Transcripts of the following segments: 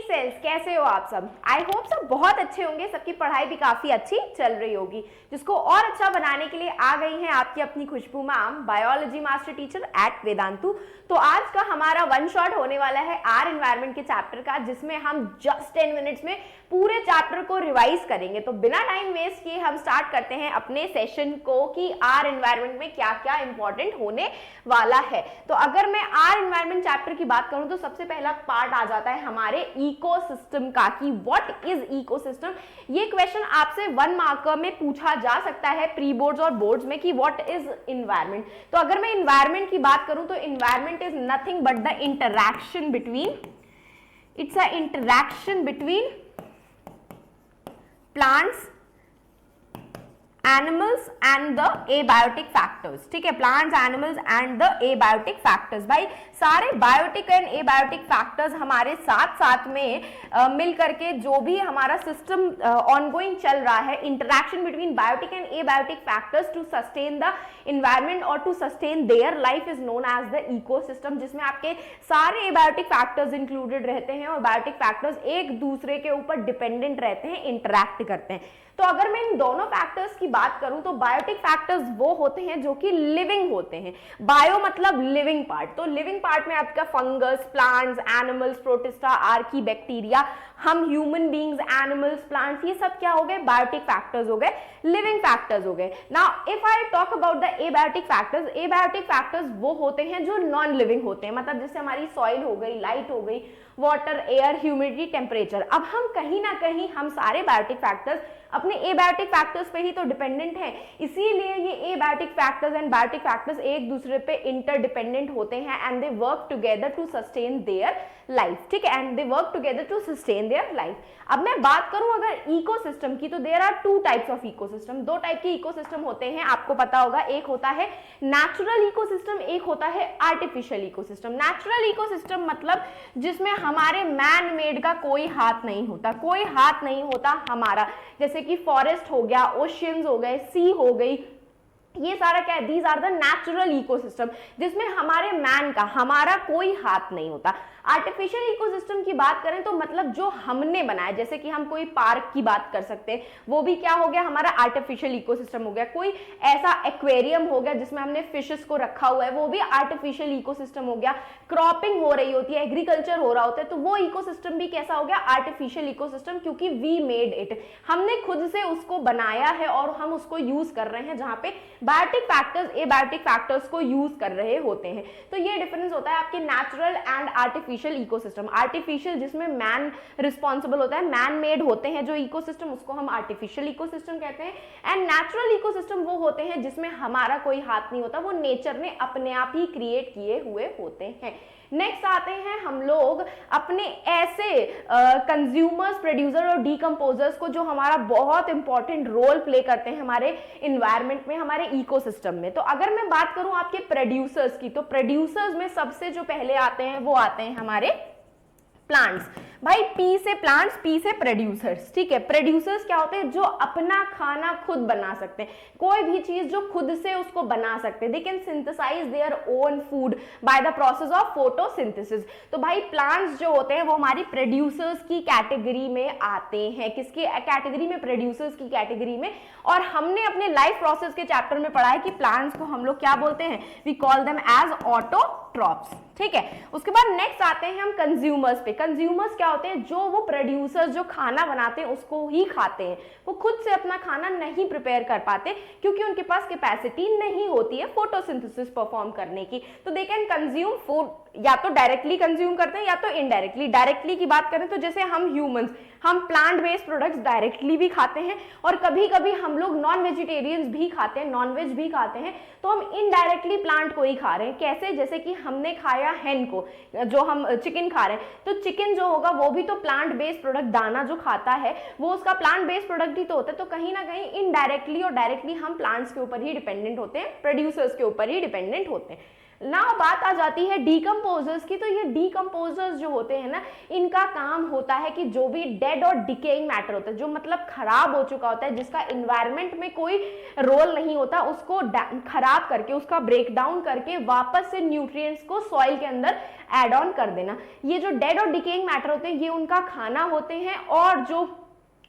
Sales, कैसे हो आप सब? आई होप सब बहुत अच्छे होंगे, सबकी पढ़ाई भी काफी अच्छी चल रही होगी। जिसको और अच्छा बनाने के लिए आ गई हैं आपकी अपनी Khushboo ma'am, biology master teacher at Vedantu. तो आज का हमारा वन शॉट होने वाला है आर एनवायरनमेंट के चैप्टर का, जिसमें हम जस्ट 10 मिनट्स में पूरे चैप्टर को रिवाइज करेंगे। तो बिना टाइम वेस्ट किए हम स्टार्ट करते हैं अपने सेशन को कि आर एनवायरनमेंट में क्या क्या इंपॉर्टेंट होने वाला है। तो अगर मैं आर एनवायरनमेंट चैप्टर की बात करूं तो सबसे पहला पार्ट आ जाता है हमारे इकोसिस्टम का, कि व्हाट इज इकोसिस्टम। ये क्वेश्चन आपसे 1 मार्कर में पूछा जा सकता है प्री बोर्ड्स और बोर्ड्स में, कि व्हाट इज इन्वायरमेंट। तो अगर मैं इन्वायरमेंट की बात करूं तो environment is nothing but the interaction between, it's a interaction between plants, animals and the abiotic factors। ठीक है, plants, animals and the abiotic factors। भाई सारे बायोटिक एंड एबायोटिक फैक्टर्स हमारे साथ साथ में मिल करके जो भी हमारा सिस्टम ऑनगोइंग चल रहा है, interaction between biotic and abiotic factors to sustain the environment और to sustain their life is known as the ecosystem, जिसमें आपके सारे एबायोटिक फैक्टर्स इंक्लूडेड रहते हैं और बायोटिक फैक्टर्स एक दूसरे के ऊपर डिपेंडेंट रहते हैं, इंटरैक्ट करते हैं। तो अगर मैं इन दोनों फैक्टर्स की बात करूं तो बायोटिक फैक्टर्स वो होते हैं जो कि लिविंग होते हैं। बायो मतलब लिविंग पार्ट, तो लिविंग पार्ट में आपका fungus, plants, animals, protista, Archie, bacteria, हम ह्यूमन बींग्स, एनिमल्स, प्लांट्स, ये सब क्या हो गए? बायोटिक फैक्टर्स हो गए, लिविंग फैक्टर्स हो गए। Now if I talk about the abiotic factors, abiotic factors वो होते हैं जो नॉन लिविंग होते हैं, मतलब जैसे हमारी सॉइल हो गई, लाइट हो गई, वाटर, एयर, ह्यूमिडिटी, टेम्परेचर। अब हम कहीं ना कहीं हम सारे बायोटिक फैक्टर्स अपने एबायोटिक फैक्टर्स पे ही तो डिपेंडेंट हैं, इसीलिए ये abiotic factors and biotic factors एक दूसरे पे इंटरडिपेंडेंट होते हैं and they work together to sustain their life. ठीक है, and they work together to sustain their life. अब मैं बात करूं अगर इकोसिस्टम की, तो there are 2 types of ecosystem. 2 type के इकोसिस्टम होते हैं, आपको पता होगा। एक होता है नेचुरल इकोसिस्टम, एक होता है आर्टिफिशियल इकोसिस्टम। नेचुरल इकोसिस्टम मतलब जिसमें हमारे मैन मेड का कोई हाथ नहीं होता, कोई हाथ नहीं होता हमारा, जैसे कि फॉरेस्ट हो गया, ओशियंस हो गए, सी हो गई, ये सारा क्या है? These are the natural ecosystem, जिसमें हमारे मैन का, हमारा कोई हाथ नहीं होता। आर्टिफिशियल इकोसिस्टम की बात करें तो मतलब जो हमने बनाया, जैसे कि हम कोई पार्क की बात कर सकते हैं, वो भी क्या हो गया? हमारा आर्टिफिशियल इकोसिस्टम हो गया। कोई ऐसा एक्वेरियम हो गया जिसमें हमने फिशेस को रखा हुआ है, वो भी आर्टिफिशियल इकोसिस्टम हो गया। क्रॉपिंग हो रही होती है, एग्रीकल्चर हो रहा होता है, तो वो इकोसिस्टम भी कैसा हो गया? आर्टिफिशियल इकोसिस्टम, क्योंकि वी मेड इट, हमने खुद से उसको बनाया है और हम उसको यूज कर रहे हैं, जहां पे बायोटिक फैक्टर्स एबायोटिक फैक्टर्स को यूज कर रहे होते हैं। तो ये डिफरेंस होता है आपके natural and artificial ecosystem. Artificial जिसमें मैन रिस्पॉन्सिबल होता है, मैन मेड होते हैं जो इकोसिस्टम, उसको हम आर्टिफिशियल इकोसिस्टम कहते हैं। एंड नेचुरल इकोसिस्टम वो होते हैं जिसमें हमारा कोई हाथ नहीं होता, वो नेचर ने अपने आप ही क्रिएट किए हुए होते हैं। नेक्स्ट आते हैं हम लोग अपने ऐसे कंज्यूमर्स, प्रोड्यूसर और डीकम्पोजर्स को, जो हमारा बहुत इंपॉर्टेंट रोल प्ले करते हैं हमारे इन्वायरमेंट में, हमारे इकोसिस्टम में। तो अगर मैं बात करूं आपके प्रोड्यूसर्स की, तो प्रोड्यूसर्स में सबसे जो पहले आते हैं वो आते हैं हमारे प्लांट्स। भाई पी से प्लांट्स, पी से प्रोड्यूसर्स। ठीक है, प्रोड्यूसर्स क्या होते हैं? जो अपना खाना खुद बना सकते हैं, कोई भी चीज जो खुद से उसको बना सकते हैं। They can synthesise their own food by the process of photosynthesis. तो भाई प्लांट्स जो होते हैं वो हमारी प्रोड्यूसर्स की कैटेगरी में आते हैं। किसकी कैटेगरी में? प्रोड्यूसर्स की कैटेगरी में। और हमने अपने लाइफ प्रोसेस के चैप्टर में पढ़ा है कि प्लांट्स को हम लोग क्या बोलते हैं? We call them as autotrophs. ठीक है, उसके बाद नेक्स्ट आते हैं हम कंज्यूमर्स पे। कंज्यूमर्स क्या होते हैं? जो वो प्रोड्यूसर्स जो खाना बनाते हैं उसको ही खाते हैं, वो खुद से अपना खाना नहीं प्रिपेयर कर पाते क्योंकि उनके पास कैपेसिटी नहीं होती है फोटोसिंथेसिस परफॉर्म करने की। तो दे कैन कंज्यूम फूड, या तो डायरेक्टली कंज्यूम करते हैं या तो इनडायरेक्टली। डायरेक्टली की बात करें तो जैसे हम ह्यूमंस, हम प्लांट बेस्ड प्रोडक्ट्स डायरेक्टली भी खाते हैं और कभी कभी हम लोग नॉन वेजिटेरियंस भी खाते हैं, नॉन वेज भी खाते हैं, तो हम इनडायरेक्टली प्लांट को ही खा रहे हैं। कैसे? जैसे कि हमने खाया हैन को, जो हम चिकन खा रहे हैं, तो चिकन जो होगा वो भी तो प्लांट बेस्ड प्रोडक्ट, दाना जो खाता है वो उसका प्लांट बेस्ड प्रोडक्ट ही तो होता है। तो कहीं ना कहीं इनडायरेक्टली और डायरेक्टली हम प्लांट्स के ऊपर ही डिपेंडेंट होते हैं, प्रोड्यूसर्स के ऊपर ही डिपेंडेंट होते हैं। नाउ बात आ जाती है डीकम्पोजर्स की। तो ये डीकम्पोजर्स जो होते हैं ना, इनका काम होता है कि जो भी डेड और डिकेइंग मैटर होता है, जो मतलब खराब हो चुका होता है, जिसका एनवायरनमेंट में कोई रोल नहीं होता, उसको खराब करके, उसका ब्रेक डाउन करके वापस से न्यूट्रिएंट्स को सॉइल के अंदर एड ऑन कर देना। ये जो डेड और डिकेइंग मैटर होते हैं, ये उनका खाना होते हैं, और जो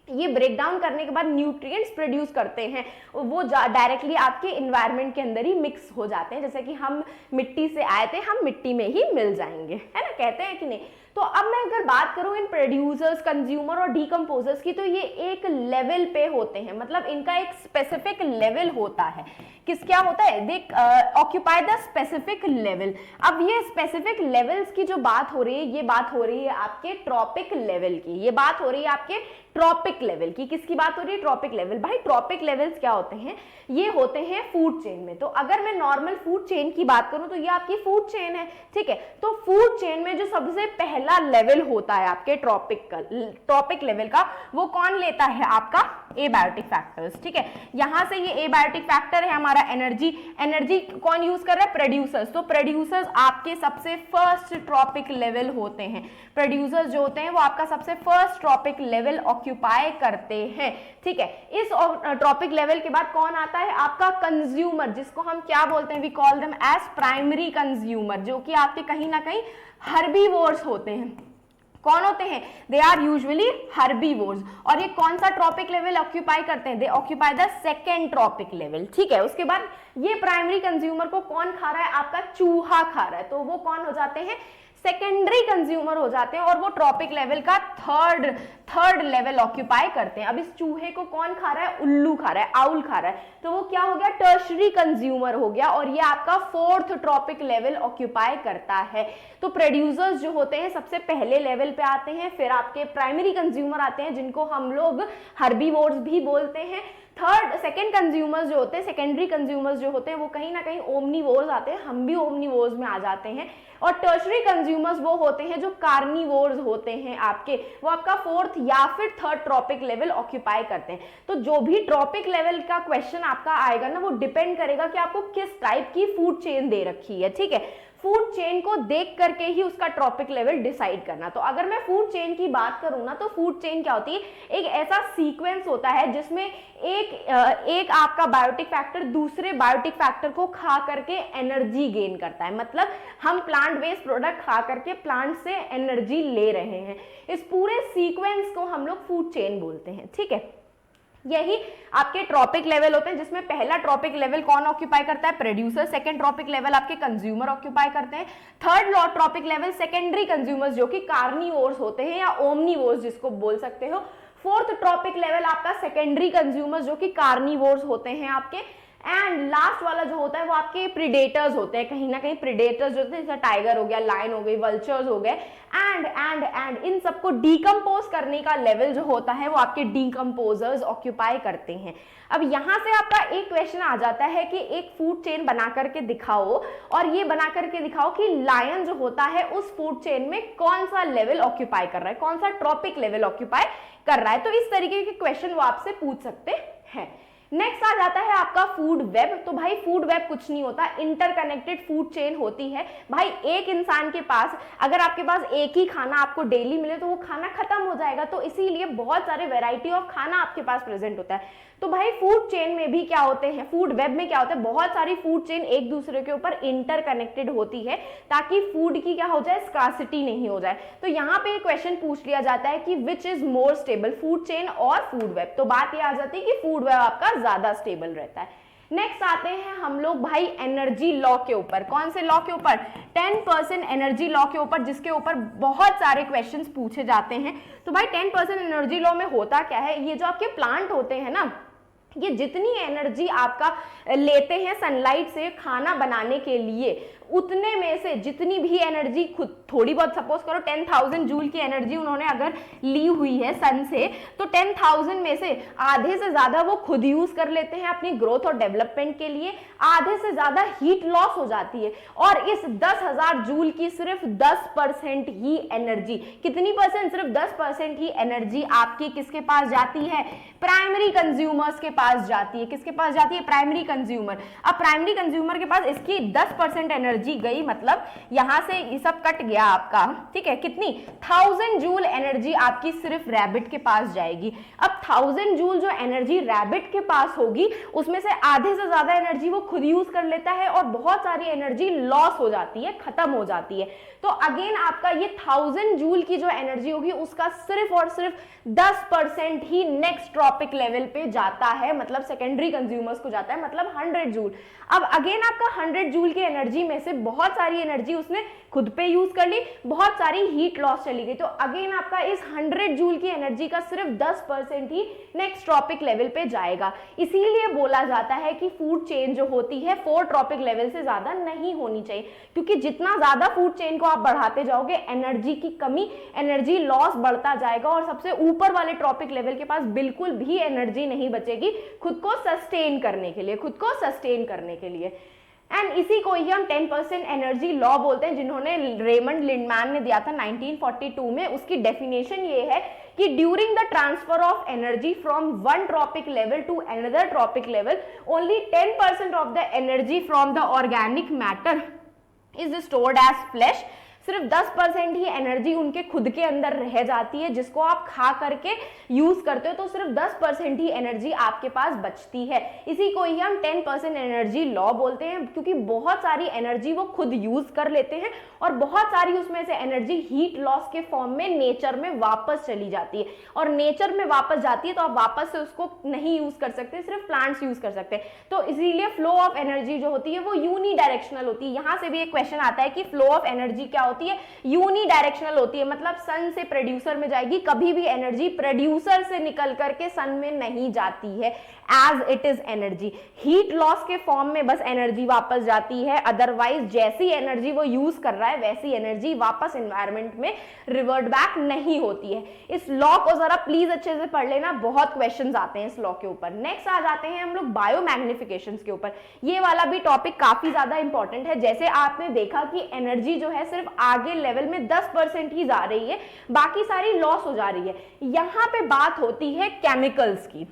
ये ब्रेक डाउन करने के बाद न्यूट्रिएंट्स प्रोड्यूस करते हैं, वो डायरेक्टली आपके एनवायरनमेंट के अंदर ही मिक्स हो जाते हैं। जैसे कि हम मिट्टी से आए थे, हम मिट्टी में ही मिल जाएंगे, है ना, कहते हैं कि नहीं। तो अब मैं अगर बात करूं इन प्रोड्यूसर्स, कंज्यूमर और डीकम्पोजर्स की, तो ये एक लेवल पे होते हैं, मतलब इनका एक स्पेसिफिक लेवल होता है। क्या होता है, दे ऑक्यूपाई द स्पेसिफिक लेवल। अब ये स्पेसिफिक लेवल्स की जो बात हो रही है, ये बात हो रही है आपके ट्रॉपिक लेवल की, ये बात हो रही है आपके ट्रॉपिक लेवल की। किसकी बात हो रही है, ट्रॉपिक लेवल। भाई ट्रॉपिक लेवल्स क्या होते हैं, ये होते हैं फूड चेन में। तो अगर मैं नॉर्मल फूड चेन की बात करूं तो ये आपकी फूड चेन है, ठीक है। तो फूड चेन में जो सबसे पहला लेवल होता है आपके ट्रॉपिक लेवल का, वो कौन लेता है, आपका एबायोटिक फैक्टर्स, ठीक है। यहां से ये एबायोटिक फैक्टर है हमारा एनर्जी कौन यूज कर रहा है, प्रोड्यूसर्स। तो प्रोड्यूसर्स आपके सबसे फर्स्ट ट्रॉपिक लेवल होते हैं। प्रोड्यूसर्स जो होते हैं वो आपका सबसे फर्स्ट ट्रॉपिक लेवल ऑक्यूपाई करते हैं, ठीक है। इस ट्रॉपिक लेवल के बाद कौन आता है, आपका कंज्यूमर, जिसको हम क्या बोलते हैं, we call them as primary consumer, जो कि आपके कहीं ना कहीं हर्बीवोर्स होते हैं। कौन होते हैं, दे आर यूजुअली हर्बीवोर्स। और ये कौन सा ट्रॉपिक लेवल ऑक्यूपाई करते हैं, दे occupy the second trophic level, ठीक है। उसके बाद ये प्राइमरी कंज्यूमर को कौन खा रहा है, आपका चूहा खा रहा है, तो वो कौन हो जाते हैं, सेकेंडरी कंज्यूमर हो जाते हैं, और वो ट्रॉपिक लेवल का थर्ड लेवल ऑक्यूपाई करते हैं। अब इस चूहे को कौन खा रहा है, उल्लू खा रहा है, आउल खा रहा है, तो वो क्या हो गया, टर्शरी कंज्यूमर हो गया, और ये आपका फोर्थ ट्रॉपिक लेवल ऑक्यूपाई करता है। तो प्रोड्यूसर्स जो होते हैं सबसे पहले लेवल पे आते हैं, फिर आपके प्राइमरी कंज्यूमर आते हैं, जिनको हम लोग हर्बीवोर्स भी बोलते हैं। सेकेंड कंज्यूमर्स जो होते हैं, सेकेंडरी कंज्यूमर्स जो होते हैं, वो कहीं ना कहीं ओमनीवोर्स आते हैं, हम भी ओमनीवोर्स में आ जाते हैं। और टर्शरी कंज्यूमर्स वो होते हैं जो कार्निवोर्स होते हैं आपके, वो आपका फोर्थ या फिर थर्ड ट्रॉपिक लेवल ऑक्यूपाई करते हैं। तो जो भी ट्रॉपिक लेवल का क्वेश्चन आपका आएगा ना, वो डिपेंड करेगा कि आपको किस टाइप की फूड चेन दे रखी है, ठीक है। फूड चेन को देख करके ही उसका ट्रॉपिक लेवल डिसाइड करना। तो अगर मैं फूड चेन की बात करूं ना, तो फूड चेन क्या होती है, एक ऐसा सीक्वेंस होता है जिसमें एक आपका बायोटिक फैक्टर दूसरे बायोटिक फैक्टर को खा करके एनर्जी गेन करता है। मतलब हम प्लांट बेस्ड प्रोडक्ट खा करके प्लांट से एनर्जी ले रहे हैं। इस पूरे सीक्वेंस को हम लोग फूड चेन बोलते हैं, ठीक है। यही आपके ट्रॉपिक लेवल होते हैं, जिसमें पहला ट्रॉपिक लेवल कौन ऑक्यूपाई करता है, प्रोड्यूसर। सेकंड ट्रॉपिक लेवल आपके कंज्यूमर ऑक्यूपाई करते हैं। Third trophic level secondary consumers, जो कि कार्निवोर्स होते हैं या ओमनीवोर्स जिसको बोल सकते हो। फोर्थ ट्रॉपिक लेवल आपका सेकेंडरी कंज्यूमर्स, जो कि कार्निवोर्स होते हैं आपके। एंड लास्ट वाला जो होता है वो आपके प्रीडेटर्स होते हैं, कहीं ना कहीं प्रीडेटर्स जो होते हैं, जैसे टाइगर हो गया, लायन हो गई, वल्चर्स हो गए, एंड इन सबको डीकम्पोज करने का लेवल जो होता है वो आपके डीकम्पोजर्स ऑक्यूपाई करते हैं। अब यहां से आपका एक क्वेश्चन आ जाता है कि एक फूड चेन बना करके दिखाओ, और ये बना करके दिखाओ कि लायन जो होता है उस फूड चेन में कौन सा लेवल ऑक्यूपाई कर रहा है, कौन सा ट्रॉपिक लेवल ऑक्यूपाई कर रहा है। तो इस तरीके के क्वेश्चन वो आपसे पूछ सकते हैं। नेक्स्ट आ जाता है आपका फूड वेब। तो भाई फूड वेब कुछ नहीं होता, इंटरकनेक्टेड फूड चेन होती है। भाई एक इंसान के पास, अगर आपके पास एक ही खाना आपको डेली मिले तो वो खाना खत्म हो जाएगा, तो इसीलिए बहुत सारे वैरायटी ऑफ खाना आपके पास प्रेजेंट होता है। तो भाई फूड चेन में भी क्या होते हैं, फूड वेब में क्या होता है, बहुत सारी फूड चेन एक दूसरे के ऊपर इंटरकनेक्टेड होती है, ताकि फूड की क्या हो जाए, स्कार्सिटी नहीं हो जाए। तो यहाँ पे क्वेश्चन पूछ लिया जाता है कि which is more stable, food chain और फूड वेब। तो बात ये आ जाती है कि फूड वेब आपका ज्यादा स्टेबल रहता है। नेक्स्ट आते हैं हम लोग भाई एनर्जी लॉ के ऊपर। कौन से लॉ के ऊपर, 10% एनर्जी लॉ के ऊपर, जिसके ऊपर बहुत सारे क्वेश्चंस पूछे जाते हैं। तो भाई 10% एनर्जी लॉ में होता क्या है, ये जो आपके प्लांट होते हैं ना, ये जितनी एनर्जी आपका लेते हैं सनलाइट से खाना बनाने के लिए, उतने में से जितनी भी एनर्जी खुद थोड़ी बहुत, सपोज करो 10,000 जूल की एनर्जी उन्होंने अगर ली हुई है सन से, तो 10,000 में से आधे से ज्यादा वो खुद यूज कर लेते हैं अपनी ग्रोथ और डेवलपमेंट के लिए, आधे से ज्यादा हीट लॉस हो जाती है। और इस 10,000 जूल की सिर्फ 10% ही एनर्जी, कितनी परसेंट, सिर्फ 10% ही एनर्जी आपकी किसके पास जाती है, प्राइमरी कंज्यूमर्स के पास जाती है। किसके पास जाती है, प्राइमरी कंज्यूमर। अब प्राइमरी कंज्यूमर के पास इसकी 10% एनर्जी एनर्जी गई, मतलब यहां से ये सब कट गया आपका, ठीक है, कितनी 1000 जूल एनर्जी आपकी सिर्फ रैबिट के पास जाएगी। अब 1000 जूल जो एनर्जी रैबिट के पास होगी उसमें से आधे से ज्यादा एनर्जी वो खुद यूज कर लेता है और बहुत सारी एनर्जी लॉस हो जाती है, खत्म हो जाती है। तो अगेन आपका ये 1000 जूल की जो एनर्जी होगी उसका सिर्फ और सिर्फ 10% ही नेक्स्ट ट्रॉपिक लेवल पे जाता है, मतलब सेकेंडरी कंज्यूमर्स को जाता है, मतलब 100 जूल। अब अगेन आपका 100 जूल की एनर्जी में से बहुत सारी एनर्जी उसने खुद पे यूज कर ली, बहुत सारी हीट लॉस चली गई। तो अगेन आपका इस 100 जूल की एनर्जी का सिर्फ 10% ही नेक्स्ट ट्रॉपिक लेवल पे जाएगा। इसीलिए बोला जाता है कि फूड चेन जो होती है 4 ट्रॉपिक लेवल से ज्यादा नहीं होनी चाहिए, क्योंकि जितना ज्यादा फूड चेन को आप बढ़ाते जाओगे एनर्जी की कमी, एनर्जी लॉस बढ़ता जाएगा और सबसे ऊपर वाले ट्रॉपिक लेवल के पास बिल्कुल भी एनर्जी नहीं बचेगी खुद को सस्टेन करने के लिए, खुद को सस्टेन करने के लिए। एंड इसी को ही हम 10% एनर्जी लॉ बोलते हैं, जिन्होंने रेमंड लिंडमैन ने दिया था 1942 में। उसकी डेफिनेशन ये है कि during the transfer of energy from one trophic level to another trophic level only 10% of the energy from the organic matter is stored as flesh. सिर्फ 10% ही एनर्जी उनके खुद के अंदर रह जाती है, जिसको आप खा करके यूज करते हो, तो सिर्फ 10% ही एनर्जी आपके पास बचती है। इसी को ही हम 10% एनर्जी लॉ बोलते हैं, क्योंकि बहुत सारी एनर्जी वो खुद यूज कर लेते हैं और बहुत सारी उसमें से एनर्जी हीट लॉस के फॉर्म में नेचर में वापस चली जाती है, और नेचर में वापस जाती है तो आप वापस से उसको नहीं यूज कर सकते, सिर्फ प्लांट्स यूज कर सकते हैं। तो इसीलिए फ्लो ऑफ एनर्जी जो होती है वो यूनी डायरेक्शनल होती है। यहां से भी एक क्वेश्चन आता है कि फ्लो ऑफ एनर्जी क्या होती है, यूनी डायरेक्शनल होती है, मतलब सन से प्रोड्यूसर में जाएगी, कभी भी एनर्जी प्रोड्यूसर से निकल करके सन में नहीं जाती है as it is energy. Heat loss के फॉर्म में बस एनर्जी वापस जाती है, अदरवाइज जैसी एनर्जी वो यूज कर रहा है वैसी एनर्जी वापस एनवायरमेंट में रिवर्ट बैक नहीं होती है। इस लॉ को जरा प्लीज अच्छे से पढ़ लेना, बहुत क्वेश्चंस आते हैं इस लॉ के ऊपर। नेक्स्ट आ जाते हैं हम लोग बायोमैग्निफिकेशंस के ऊपर। ये वाला भी टॉपिक काफी ज्यादा इंपॉर्टेंट है। जैसे आपने देखा कि एनर्जी जो है सिर्फ आगे लेवल में 10% ही जा रही है, बाकी सारी लॉस हो जा रही है। यहां पे बात होती है केमिकल्स की,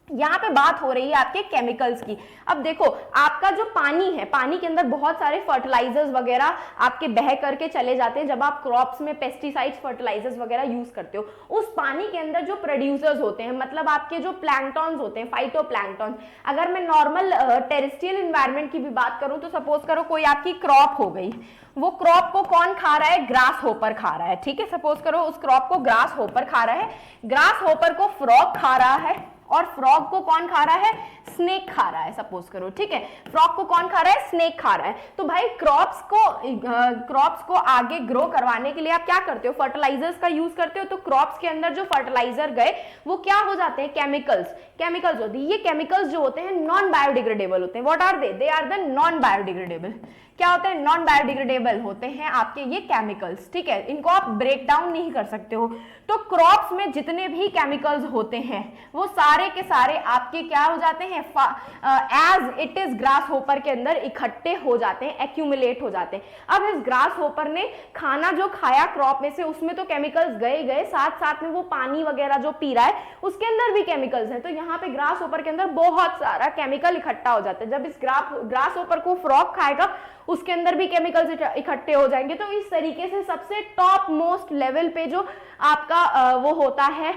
यहाँ पे बात हो रही है आपके केमिकल्स की। अब देखो आपका जो पानी है, पानी के अंदर बहुत सारे फर्टिलाइजर्स वगैरह आपके बह करके चले जाते हैं जब आप क्रॉप्स में पेस्टिसाइड्स फर्टिलाइजर्स वगैरह यूज करते हो। उस पानी के अंदर जो प्रोड्यूसर्स होते हैं, मतलब आपके जो प्लैंक्टॉन्स होते हैं, फाइटोप्लैंक्टॉन। अगर मैं नॉर्मल टेरेस्ट्रियल एनवायरनमेंट की भी बात करूं तो सपोज करो कोई आपकी क्रॉप हो गई, वो क्रॉप को कौन खा रहा है, ग्रास होपर खा रहा है, ठीक है। सपोज करो उस क्रॉप को ग्रास होपर खा रहा है, ग्रास होपर को फ्रॉग खा रहा है और फ्रॉग को कौन खा रहा है, स्नेक खा रहा है, सपोज करो, ठीक है। फ्रॉग को कौन खा रहा है, स्नेक खा रहा है। तो भाई क्रॉप्स को आगे ग्रो करवाने के लिए आप क्या करते हो, फर्टिलाइजर्स का यूज करते हो। तो क्रॉप्स के अंदर जो फर्टिलाइजर गए वो क्या हो जाते हैं, केमिकल्स होती है। ये केमिकल्स जो होते हैं नॉन बायोडिग्रेडेबल होते हैं। What are they are the non biodegradable. क्या होते हैं, नॉन बायोडिग्रेडेबल होते हैं आपके ये केमिकल्स, ठीक है। इनको आप ब्रेक डाउन नहीं कर सकते हो। तो क्रॉप्स में जितने भी केमिकल्स होते हैं वो सारे के सारे आपके क्या हो जाते हैं, as it is grasshopper के अंदर इकट्ठे हो जाते हैं, एक्यूमुलेट हो जाते हैं। अब इस ग्रास होपर ने खाना जो खाया क्रॉप में से, उसमें तो केमिकल्स गए, साथ साथ में वो पानी वगैरह जो पी रहा है उसके अंदर भी केमिकल्स है। तो यहाँ पे ग्रास होपर के अंदर बहुत सारा केमिकल इकट्ठा हो जाता है। जब इस ग्रास होपर को फ्रॉग खाएगा उसके अंदर भी केमिकल्स इकट्ठे हो जाएंगे। तो इस तरीके से सबसे टॉप मोस्ट लेवल पे जो आपका वो होता है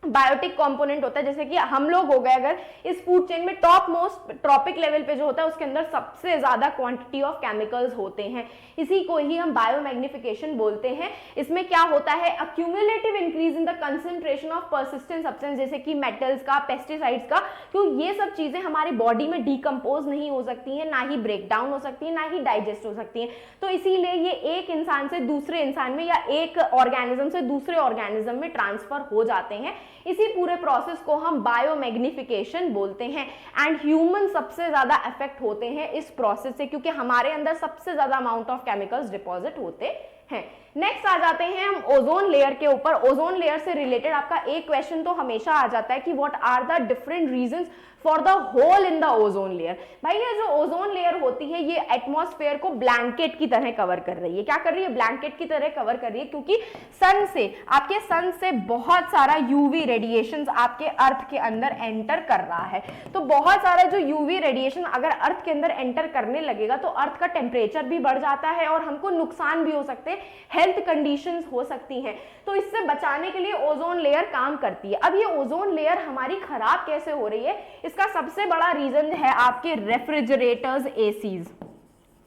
बायोटिक कंपोनेंट होता है, जैसे कि हम लोग हो गए अगर इस फूड चेन में टॉप मोस्ट ट्रॉपिक लेवल पे जो होता है उसके अंदर सबसे ज्यादा क्वांटिटी ऑफ केमिकल्स होते हैं। इसी को ही हम बायोमैग्निफिकेशन बोलते हैं। इसमें क्या होता है, accumulative increase in the concentration of persistent substance, जैसे कि मेटल्स का, पेस्टिसाइड्स का। क्योंकि ये सब चीजें हमारी बॉडी में डिकम्पोज नहीं हो सकती हैं, ना ही ब्रेक डाउन हो सकती है, ना ही डाइजेस्ट हो सकती है। तो इसीलिए ये एक इंसान से दूसरे इंसान में या एक ऑर्गेनिज्म से दूसरे ऑर्गेनिज्म में ट्रांसफर हो जाते हैं। इसी पूरे प्रोसेस को हम बायोमैग्निफिकेशन बोलते हैं। एंड ह्यूमन सबसे ज्यादा अफेक्ट होते हैं इस प्रोसेस से, क्योंकि हमारे अंदर सबसे ज्यादा अमाउंट ऑफ केमिकल्स डिपॉजिट होते हैं। नेक्स्ट आ जाते हैं हम ओजोन लेयर के ऊपर। ओजोन लेयर से रिलेटेड आपका एक क्वेश्चन तो हमेशा आ जाता है कि what are the different reasons for the hole in the ozone layer. भाई ये जो ओजोन लेयर होती है ये एटमॉस्फेयर को ब्लैंकेट की तरह कवर कर रही है। क्या कर रही है? ब्लैंकेट की तरह कवर कर रही है, क्योंकि सन से, आपके सन से बहुत सारा यूवी रेडिएशन आपके अर्थ के अंदर एंटर कर रहा है। तो बहुत सारा जो यूवी रेडिएशन अगर अर्थ के अंदर एंटर करने लगेगा तो अर्थ का टेम्परेचर भी बढ़ जाता है और हमको नुकसान भी हो सकते हैं, हेल्थ कंडीशंस हो सकती हैं। तो इससे बचाने के लिए ओजोन लेयर काम करती है। अब ये ओजोन लेयर हमारी खराब कैसे हो रही है? इसका सबसे बड़ा रीजन है आपके रेफ्रिजरेटर्स, एसीज।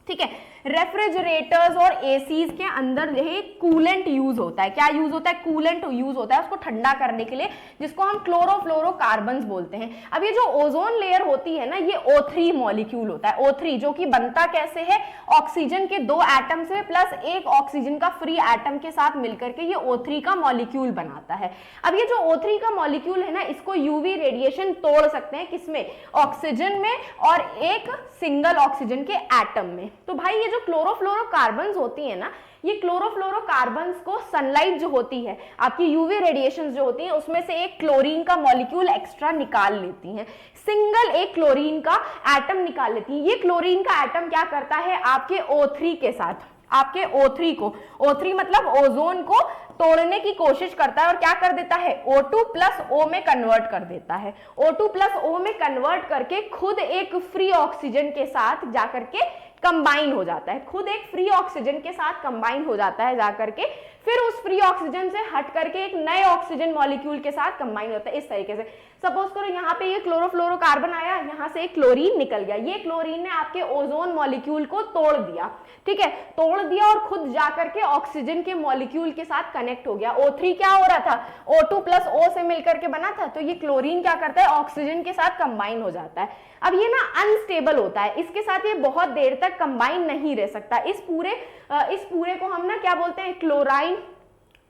ठीक है, रेफ्रिजरेटर्स और एसीज के अंदर जो है कूलेंट यूज होता है। क्या यूज होता है? कूलेंट यूज होता है उसको ठंडा करने के लिए, जिसको हम क्लोरोफ्लोरोकार्बन्स बोलते हैं। अब ये जो ओजोन लेयर होती है ना, ये O3 मॉलिक्यूल होता है। O3 जो कि बनता कैसे है? ऑक्सीजन के 2 एटम से प्लस एक ऑक्सीजन का फ्री एटम के साथ मिलकर के ये O3 का मॉलिक्यूल बनाता है। अब ये जो O3 का मॉलिक्यूल है ना, इसको यूवी रेडिएशन तोड़ सकते हैं, किसमें? ऑक्सीजन में और एक सिंगल ऑक्सीजन के एटम में। तो भाई ये जो क्लोरोफ्लोरोकार्बन्स होती है ना, ये क्लोरोफ्लोरोकार्बन्स को सनलाइट जो होती है, आपकी यूवी रेडिएशंस जो होती हैं, उसमें से एक क्लोरीन का मॉलिक्यूल एक्स्ट्रा निकाल लेती हैं। सिंगल एक क्लोरीन का एटम निकाल लेती है। ये क्लोरीन का एटम क्या करता है? आपके O3 के साथ, आपके O3 को, O3 मतलब ओजोन को तोड़ने की कोशिश करता है और क्या कर देता है? O2 प्लस O में कन्वर्ट कर देता है। O2 प्लस O में कन्वर्ट करके खुद एक फ्री ऑक्सीजन के साथ जाकर के कंबाइन हो जाता है, खुद एक फ्री ऑक्सीजन के साथ कंबाइन हो जाता है जाकर के, फिर उस फ्री ऑक्सीजन से हट करके एक नए ऑक्सीजन मॉलिक्यूल के साथ कंबाइन होता है। इस तरीके से सपोज करो यहाँ पे ये क्लोरोफ्लोरोकार्बन आया, यहाँ से एक क्लोरीन निकल गया, ये क्लोरीन ने आपके ओजोन मॉलिक्यूल को तोड़ दिया। ठीक है, तोड़ दिया और खुद जाकर के ऑक्सीजन के मॉलिक्यूल के साथ कनेक्ट हो गया। O3 क्या हो रहा था? O2 प्लस O से मिलकर के बना था, तो ये क्लोरीन क्या करता है? ऑक्सीजन के साथ कंबाइन हो जाता है। अब ये ना अनस्टेबल होता है, इसके साथ ये बहुत देर तक कंबाइन नहीं रह सकता। इस पूरे को हम ना क्या बोलते हैं? क्लोराइन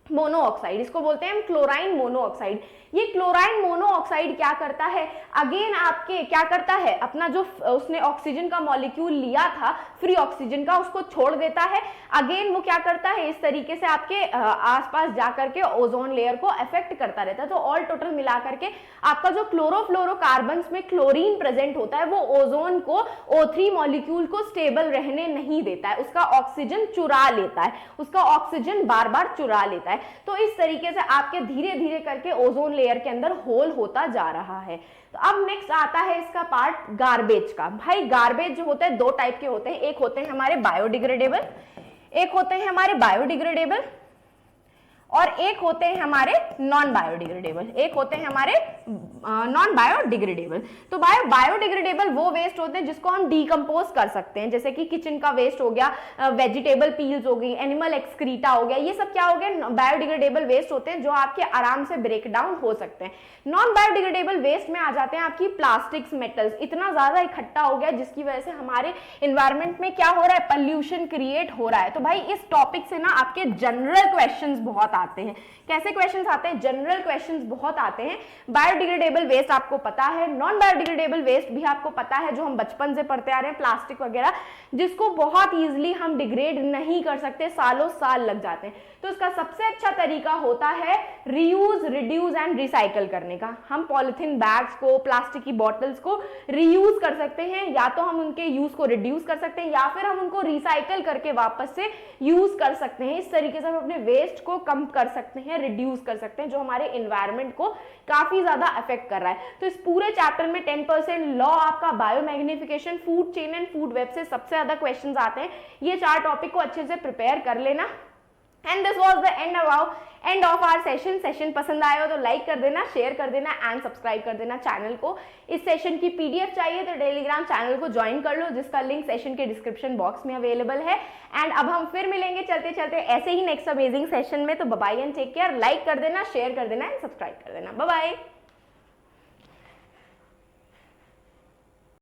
मोनोऑक्साइड, इसको बोलते हैं हम क्लोराइन मोनोऑक्साइड। ये क्लोराइन मोनोऑक्साइड क्या करता है? अगेन आपके क्या करता है? अपना जो उसने ऑक्सीजन का मॉलिक्यूल लिया था फ्री ऑक्सीजन का, उसको छोड़ देता है। अगेन वो क्या करता है? इस तरीके से आपके आसपास जाकर के ओजोन लेयर को अफेक्ट करता रहता है। तो ऑल टोटल मिलाकर के आपका जो क्लोरोफ्लोरोकार्बन्स में क्लोरीन प्रेजेंट होता है वो ओजोन को, O3 मॉलिक्यूल को स्टेबल रहने नहीं देता है, उसका ऑक्सीजन चुरा लेता है, उसका ऑक्सीजन बार बार चुरा लेता है। तो इस तरीके से आपके धीरे धीरे करके ओजोन लेयर के अंदर होल होता जा रहा है। तो अब नेक्स्ट आता है इसका पार्ट गार्बेज का। भाई गार्बेज जो होता है 2 टाइप के होते हैं, एक होते हैं हमारे बायोडिग्रेडेबल, एक होते हैं हमारे बायोडिग्रेडेबल और एक होते हैं हमारे नॉन बायोडिग्रेडेबल, एक होते हैं हमारे नॉन बायोडिग्रेडेबल। तो बायोडिग्रेडेबल वो वेस्ट होते हैं जिसको हम डीकम्पोज कर सकते हैं, जैसे कि किचन का वेस्ट हो गया, वेजिटेबल पील्स हो गई, एनिमल एक्सक्रीटा हो गया, ये सब क्या हो गया? बायोडिग्रेडेबल वेस्ट होते हैं जो आपके आराम से ब्रेक डाउन हो सकते हैं। नॉन बायोडिग्रेडेबल वेस्ट में आ जाते हैं आपकी प्लास्टिक्स, मेटल्स। इतना ज्यादा इकट्ठा हो गया जिसकी वजह से हमारे एनवायरमेंट में क्या हो रहा है? पॉल्यूशन क्रिएट हो रहा है। तो भाई इस टॉपिक से ना आपके जनरल क्वेश्चंस बहुत आते हैं। कैसे क्वेश्चंस आते हैं? जनरल क्वेश्चंस बहुत आते हैं। बायोडिग्रेडेबल वेस्ट आपको पता है, नॉन बायोडिग्रेडेबल वेस्ट भी आपको पता है, जो हम बचपन से पढ़ते आ रहे हैं, प्लास्टिक वगैरह, जिसको बहुत इजीली हम डिग्रेड नहीं कर सकते, सालों साल लग जाते हैं। तो इसका सबसे अच्छा तरीका होता है रीयूज, रिड्यूस एंड रिसाइकल करने का। हम पॉलिथीन बैग्स को, प्लास्टिक की बॉटल्स को रीयूज कर सकते हैं, या तो हम उनके यूज को रिड्यूस कर सकते हैं या फिर हम उनको रिसाइकल करके वापस से यूज कर सकते हैं। इस तरीके से हम अपने वेस्ट को कम कर सकते हैं, रिड्यूस कर सकते हैं, जो हमारे एनवायरनमेंट को काफी ज्यादा अफेक्ट कर रहा है। तो इस पूरे चैप्टर में 10% लॉ, आपका biomagnification, food chain and food web से सबसे ज्यादा क्वेश्चंस आते हैं। ये 4 टॉपिक को अच्छे से प्रिपेयर कर लेना। And this was the end of our session पसंद आया हो तो लाइक कर देना, शेयर कर देना एंड सब्सक्राइब कर देना चैनल को। इस सेशन की PDF चाहिए तो टेलीग्राम चैनल को ज्वाइन कर लो, जिसका लिंक सेशन के डिस्क्रिप्शन बॉक्स में अवेलेबल है। एंड अब हम फिर मिलेंगे चलते चलते ऐसे ही नेक्स्ट अमेजिंग सेशन में। तो bye bye and take care. Like कर देना, शेयर कर देना एंड सब्सक्राइब कर देना। Bye bye.